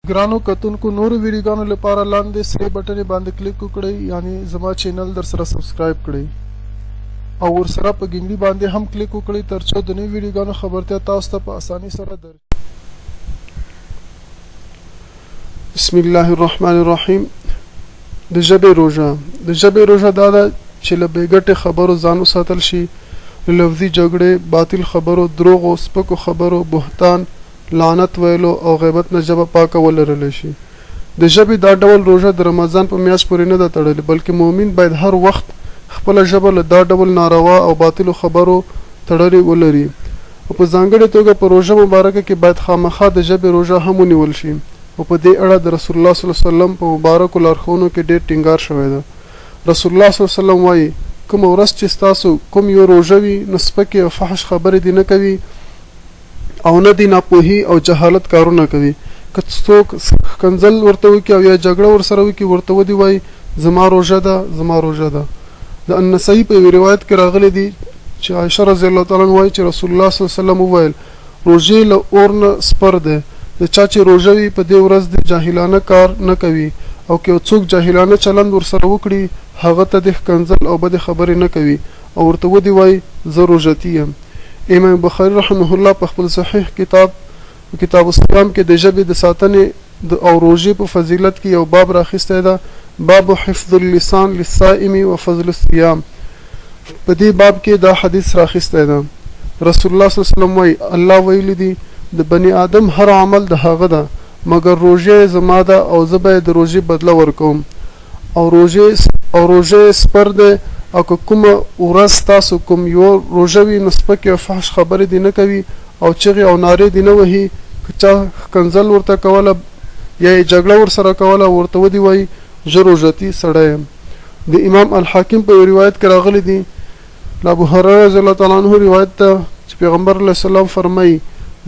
ګرانو کتونکو نورو ویډیوګانو لپاره لاندې سره بټن باندې کلیک وکړئ، یعنی زما چینل در سره سبسکرایب کړئ او ورسره په ګنګړي باندې هم کلیک وکړئ ترڅو د نوو ویډیوګانو خبرتیا تاسو ته په اسانۍ سره درشي. بسم الله الرحمن الرحیم. د ژبې روژه دا ده چې له بېګټې خبرو ځان وساتل شي، له لفظي جګړې، باطل خبرو، دروغو، سپکو خبرو، بهتان، لعنت ویلو او غیبت نه ژبه پاکه ولرلی شي. د ژبې دا ډول روژه د رمضان په میاشت پورې نه ده تړلې، بلکې مؤمن باید هر وخت خپله ژبه له دا ډول ناروا او باطلو خبرو تړلې ولري او په ځانګړې توګه په روژه مبارکه کې باید خامخا د ژبې روژه هم ونیول شي او په دې اړه د رسول الله صلی الله علیه وسلم په مبارکو لارښوونو کې ډېر ټینګار شوی ده. رسول الله صلی الله علیه وسلم وایي کومه ورځ چې ستاسو کوم یو روژه وي نو سپکې او فحش خبرې دې نه کوي او نه دې ناپوهي او جهالت کارونه کوي. که څوک ښکنځل ورته وکړي او یا جګړه ورسره وکړي ورته ودې وایي زما روژه ده. د النسائی په یوې روایت کې راغلی دی چې عایشه رضی الله تعالی عنها وایي چې رسول الله صلی الله علیه وسلم وویل روژې له اور نه سپر دی. د چا چې روژه وي په دې ورځ د جاهلانه کار نه کوي او که یو څوک جاهلانه چلند ورسره وکړي هغه ته د ښکنځل او بدې خبرې نه کوي او ورته ودې وایي زه روژتي یم. امام بخاري رحمه الله په خپل صحیح کتاب الصيام کې د ژبې د ساتنې او روژې په فضیلت کې یو باب راخیستی ده، باب حفظ اللسان للصائم وفضل الصيام. په دې باب کې دا حدیث راخیستی ده. رسول الله صلی الله علیه وسلم وایي الله ویلی دی د بني آدم هر عمل د هغه ده مګر روژه زما ده او زه به د روژې بدله ورکوم او روژه سپر ده او که کومه ورځ تاسو کوم یو روژه وي نو سپکې او فحش خبرې دې نه کوي او چغې او نارې دې نه وهي. که چا ښکنځل ورته کوله یا یې جګړه ورسره کوله ورته ودې وایي زه روژتي سړی یم. د امام الحاکم په یو روایت کې راغلی دی له ابو هریره رضی الله تعالی عنه روایت ده چې پیغمبر علیه السلام فرمایي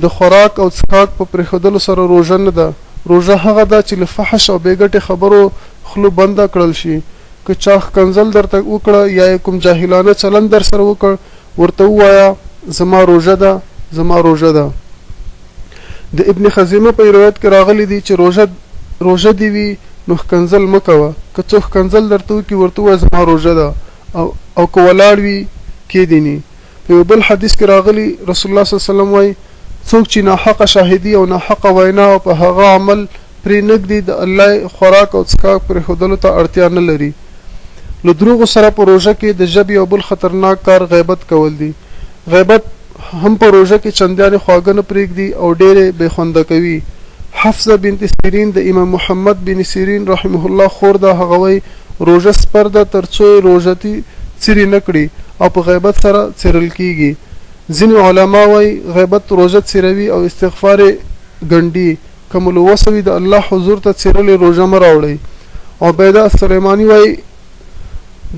د خوراک او څښاک په پرېښودلو سره روژه نه ده. روژه هغه ده چې له فحش او بېګټې خبرو خلو بنده کړل شي. که چا ښکنځل درته وکړه یا کوم جاهلانه چلند در سره وکړ ورته ووایه زما روژه ده. د ابن خزیمه په روایت کې راغلی دی چې روژه دې وي نو ښکنځل مه کوه. که څوک ښکنځل درته وکړي ورته ووایه زما روژه ده او که ولاړ وي کېدیني. په یو بل حدیث کې راغلی رسول الله صلی الله علیه وسلم وایي څوک چې ناحقه شاهدي او ناحقه وینا او په هغه عمل پرې نږدي د الله خوراک او څښاک پرېښودلو ته اړتیا نه لري. له دروغو سره په روژه کې د ژبې یو بل خطرناک کار غیبت کول دي. غیبت هم په روژه کې چندانې خواږه نه پرېږدي او ډېرې بې خونده کوي. حفصه بنت سیرین د امام محمد بن سیرین رحمه الله خور ده. هغه وایي روژه سپر ده تر څو یې روژتي څیرې نه کړي او په غیبت سره څیرل کېږي. ځینې علما وایي غیبت روژه څیروي او استغفار یې ګنډي. که مو له وسه وي د الله حضور ته څیرلې روژه مه راوړئ. عبیده السلیماني وایي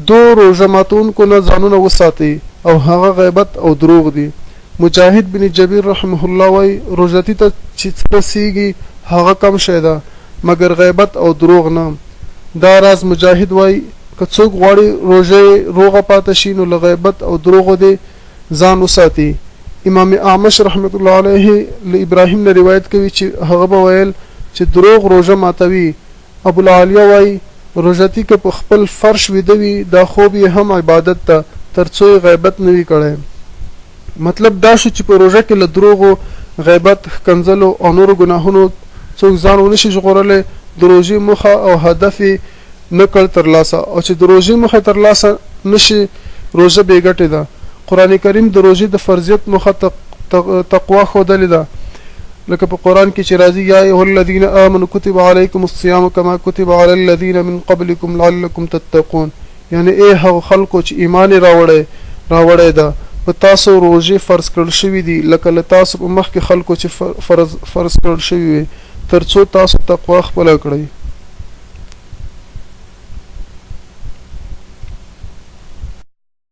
دو روژه ماتونکو نه ځانونه وساتئ او هغه غیبت او دروغ دي. مجاهد بن جبیر رحمه الله وایي روژتي ته چې څه رسیږي هغه کم شی ده مګر غیبت او دروغ نه. دا راز مجاهد وایي که څوک غواړي روژه روغه پاته شي نو له غیبت او دروغو دې ځان وساتي. امام اعمش رحمت الله علیه له ابراهیم نه روایت کوي چې هغه به ویل چې دروغ روژه ماتوي. ابو العالیه وایي روژتي که په خپل فرش ویده وي دا خوب یې هم عبادت ته تر څو یې غیبت نه وي کړی. مطلب دا شو چې په روژه کې له دروغو، غیبت، ښکنځلو او نورو ګناهونو څوک ځان ونه شي ژغورلی. د روژې موخه او هدف یې نه کړ ترلاسه او چې د روژې موخه ترلاسه نه شي روژه بېګټې ده. قرآن کریم د روژې د فرضیت موخه تقوا ښودلې ده، لکه په قرآن کې چې راځي یا ایها الذین آمنوا کتب علیکم الصیام کما کتب علی الذین من قبلکم لعلکم تتقون. یعنی ای هغو خلکو چې ایمان یې راوړی ده په تاسو روژې فرض کړل شوي دي لکه له تاسو په مخکې خلکو چې فرض کړل شوي وي تر څو تاسو تقوا خپله کړئ.